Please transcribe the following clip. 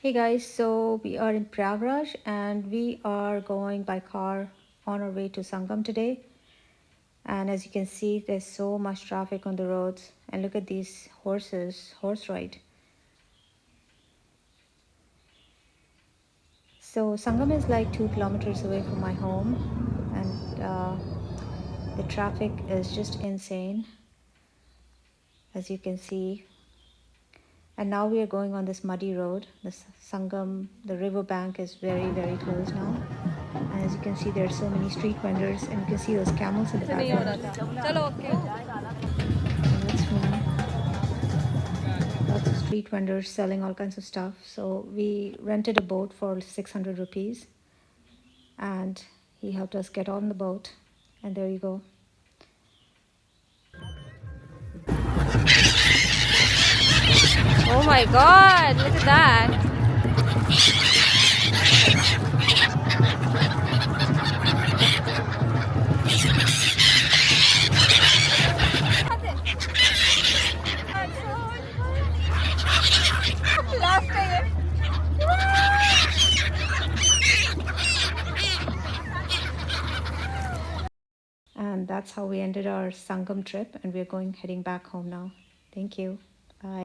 Hey guys, so we are in Prayagraj and we are going by car on our way to Sangam today. And as you can see, there's so much traffic on the roads. And look at these horses, horse ride. So Sangam is like 2 kilometers away from my home, and the traffic is just insane, as you can see. And now we are going on this muddy road. The Sangam, the river bank is very, very close now. And as you can see, there are so many street vendors, and you can see those camels in the background. And that's me. Lots of street vendors selling all kinds of stuff. So we rented a boat for 600 rupees, and he helped us get on the boat. And there you go. Oh my god, look at that. And that's how we ended our Sangam trip, and we're heading back home now. Thank you.